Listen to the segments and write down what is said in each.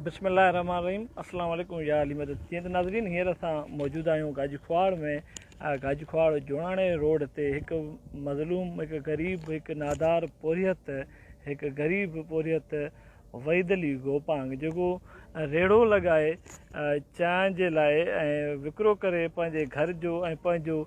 बिस्मिल्लाहिर्रहमानिर्रहीम अस्सलाम वालेकुम या अली मदद। जीअं त नाज़रीन हींअर असां मौजूदु आहियूं गाजीख्वाड़ में। गाजीख्वाड़ जोड़ाणे रोड ते हिकु मज़लूम, हिकु ग़रीब, हिकु नादार पोरियत, हिकु ग़रीब पोरियत वहीद अली गोपांग जेको रेड़ो लॻाए चांहि जे लाइ ऐं विकिरो करे पंहिंजे घर जो ऐं पंहिंजो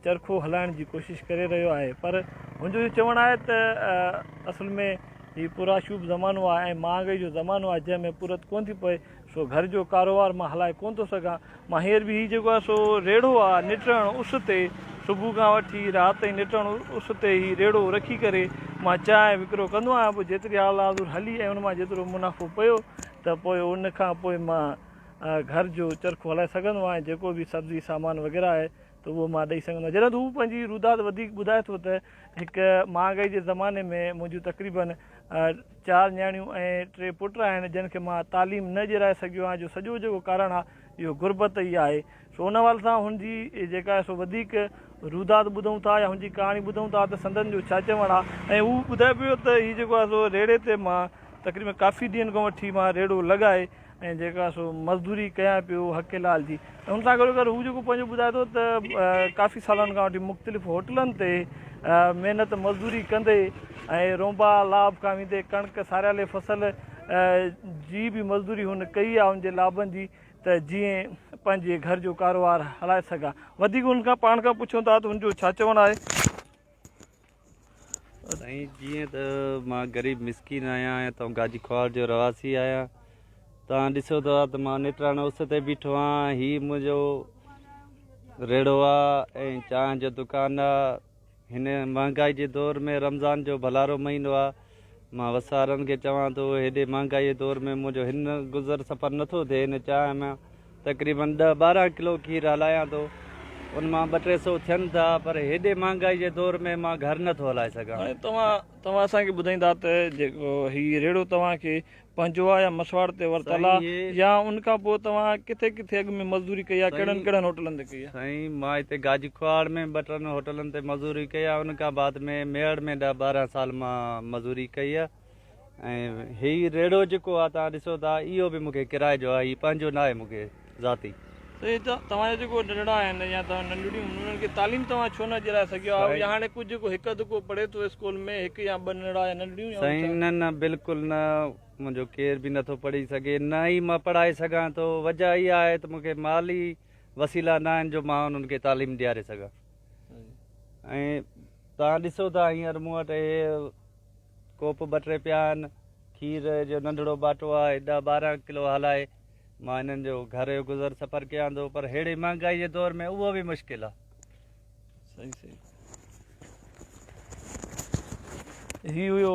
चरखो हलाइण जी कोशिशि करे रहियो आहे। पर मुंहिंजो चवणु आहे त असल में हीउ पुराशूब ज़मानो आहे ऐं महांगाई जो ज़मानो आहे जंहिंमें पूरत कोन थी पए, सो घर जो कारोबार मां हलाए कोन थो सघां। मां हींअर बि हीउ जेको आहे सो रेड़ो आहे निटणु उस ते, सुबुह खां वठी राति ताईं निटणु उस ते हीउ रेड़ो रखी करे मां चांहि विकिरो कंदो आहियां। पोइ जेतिरी हालात हली ऐं उन मां जेतिरो मुनाफ़ो पियो त पोइ उन खां पोइ मां घर जो चरखो हलाए सघंदो आहियां। जेको बि सब्ज़ी सामान वग़ैरह आहे त उहो मां ॾेई सघंदो आहियां। जॾहिं हू पंहिंजी रुदात वधीक ॿुधाए थो त हिकु महांगाई जे ज़माने में मुंहिंजूं तक़रीबन 4 न्याणियूं ऐं 3 पुट आहिनि जिन खे मां तालीम न ॾियाराए सघियो आहियां, जो सॼो जेको कारण आहे इहो गुरबत ई आहे। सो उन वाल सां हुनजी जेका आहे सो वधीक रुदात ॿुधूं था या हुनजी कहाणी ॿुधूं था त संदन जो छा चवणु आहे। ऐं हू ॿुधाए पियो त हीउ जेको आहे सो रेड़े ते मां तक़रीबन काफ़ी ॾींहंनि खां वठी मां रेड़ो लॻाए ऐं जेका सो मज़दूरी कयां पियो हक़ लाल जी। ऐं हुन सां गॾु हू जेको पंहिंजो ॿुधाए थो त काफ़ी सालनि खां वठी मुख़्तलिफ़ होटलनि ते महिनत मज़दूरी कंदे ऐं रोंबा लाभ खां वेंदे कणिक सारियल फसल जी बि मज़दूरी हुन कई आहे हुनजे लाभनि जी, त जीअं पंहिंजे घर जो कारोबार हलाए सघां। वधीक हुन खां पाण खां पुछूं था त हुनजो छा चवणु आहे। साईं, जीअं त मां ग़रीब मिसकीन आहियां ऐं तव्हां गाजीख्वाड़ जो रवासी आहियां। तव्हां ॾिसो था त मां निटराणो उस ते बीठो आहियां। हीउ मुंहिंजो रेड़ो आहे ऐं चांहि जो दुकानु आहे। हिन महांगाई जे दौर में रमज़ान जो भलारो महीनो आहे। मां वसारनि खे चवां थो हेॾे महांगाई जे दौर में मुंहिंजो हिन गुज़र सफ़र नथो थिए। हिन चांहि में तक़रीबन 10-12 किलो खीर हलायां थो, उन मां 200-300 थियनि था, पर हेॾे महांगाई जे दौर में मां घर नथो हलाए सघां। तव्हां असांखे ॿुधाईंदा त जेको हीउ रेड़ो तव्हांखे पंहिंजो आहे या मसवाड़ ते वरितल आहे, या उन खां पोइ तव्हां किथे किथे अॻु में मज़दूरी कई आहे, कहिड़नि कहिड़नि होटलनि ते कई आहे। साईं, मां हिते गाजीख्वाड़ में 2-3 होटलनि ते मज़दूरी कई आहे। उन खां बाद में मेड़ में 10-12 साल मां मज़दूरी कई आहे। ऐं हीउ रेड़ो जेको आहे तव्हां ॾिसो था, इहो बि मूंखे किराए जो आहे, हीउ पंहिंजो न आहे मूंखे ज़ाती। तव्हांजा जेको नंढड़ा आहिनि या तव्हां नंढड़ियूं, उन्हनि खे तालीम तव्हां छो न ॾियाराए सघियो आहे? या हाणे कुझु जेको हिकु अधु पढ़े थो स्कूल में, 1 या 2 नंढड़ा या नंढड़ियूं? साईं, न बिल्कुलु न, मुंहिंजो केरु बि नथो पढ़ी सघे, न ई मां पढ़ाए सघां थो। वजह इहा आहे त मूंखे माली वसीला न आहिनि जो मां उन्हनि खे तालीम ॾियारे सघां। ऐं तव्हां ॾिसो था हींअर मूं वटि कोप 2-3 पिया आहिनि, खीर जो नंढड़ो बाटो आहे, 10-12 किलो हलाए मां हिननि जो घर जो गुज़र सफ़र कयां थो। पर हेड़ी महांगाई जे दौर में उहो बि मुश्किल आहे। सही हीउ हुयो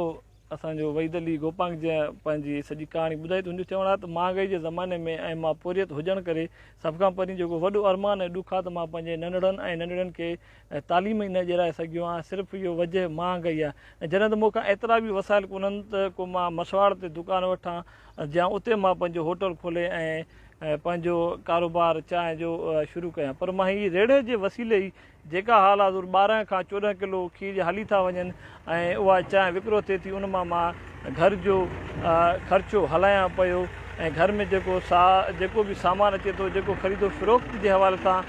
असांजो वहीद अली गोपांग जंहिं पंहिंजी सॼी कहाणी ॿुधाई। त हुनजो चवणु आहे त महांगाई जे ज़माने में ऐं मां पोरियत हुजण करे सभ खां पहिरीं जेको वॾो अरमान ऐं ॾुख आहे त मां पंहिंजे नंढड़नि ऐं नंढड़ियुनि खे तालीम ई न ॾियाराए सघियो आहियां। सिर्फ़ु इहो वजह महांगाई आहे। ऐं जॾहिं त मूंखां एतिरा बि वसाइल कोन्हनि त को मां मसवाड़ ते दुकानु वठां या उते मां पंहिंजो होटल खोले ऐं पंहिंजो कारोबार चांहि जो शुरू कयां। पर मां हीअ रेड़े जे वसीले ई जेका हालात 12 खां 14 किलो खीर हली था वञनि ऐं उहा चांहि विकिरो थिए थी, उन मां घर जो ख़र्चो हलायां पियो। ऐं घर में जेको बि सामान अचे थो, जेको ख़रीदो फ़रोख़्त जे हवाले सां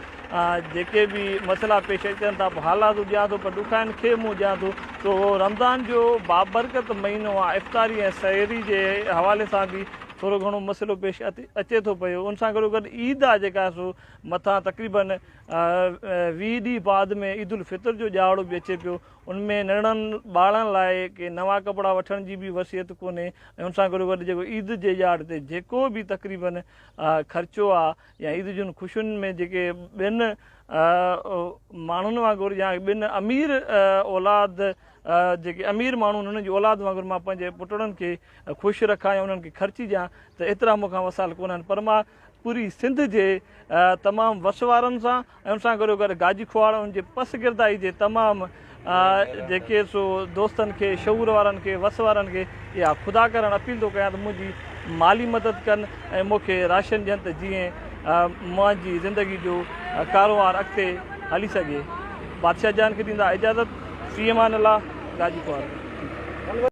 जेके बि मसइला पेश अचनि था, हालात ॾियां थो, पर ॾुखाइनि खे मूं ॾियां थो। तो रमज़ान जो बाबरकत महीनो आहे, इफ़्तारी ऐं सहरी जे हवाले सां बि थोरो घणो मसइलो पेश अचे थो पियो। उन सां गॾो गॾु ईद आहे जेका आहे सो मथां तक़रीबन 20 ॾींहं बाद में ईद उल फितर जो ॾियारो बि अचे पियो। उनमें नंढड़नि ॿारनि लाइ के नवां कपिड़ा वठण जी बि वसियत कोन्हे। ऐं उन सां गॾो गॾु जेको ईद जे ॾियार ते जेको बि तक़रीबन ख़र्चो आहे या ईद जूं ख़ुशियुनि में जेके ॿिनि माण्हुनि वांगुरु या ॿिनि अमीर औलाद जेके अमीर माण्हू हुननि जी औलाद वांगुरु मां पंहिंजे पुटड़नि खे ख़ुशि रखां या उन्हनि खे ख़र्ची ॾियां, त एतिरा मूंखां वसाइल कोन्हनि। पर मां पूरी सिंध जे तमामु वसवारनि सां ऐं उन सां गॾो गॾु गाजीख्वाड़ उनजे पस गिरदाई जे तमामु जेके सो दोस्तनि खे, शऊर वारनि खे, वस वारनि खे इहा ख़ुदा करणु अपील थो कयां त मुंहिंजी माली मदद कनि ऐं मूंखे राशन ॾियनि त जीअं मुंहिंजी ज़िंदगी जो कारोबार अॻिते हली सघे। बादशाह जान खे ॾींदा इजाज़त। फ़ी अमान अल्लाह। गाजीख्वाड़।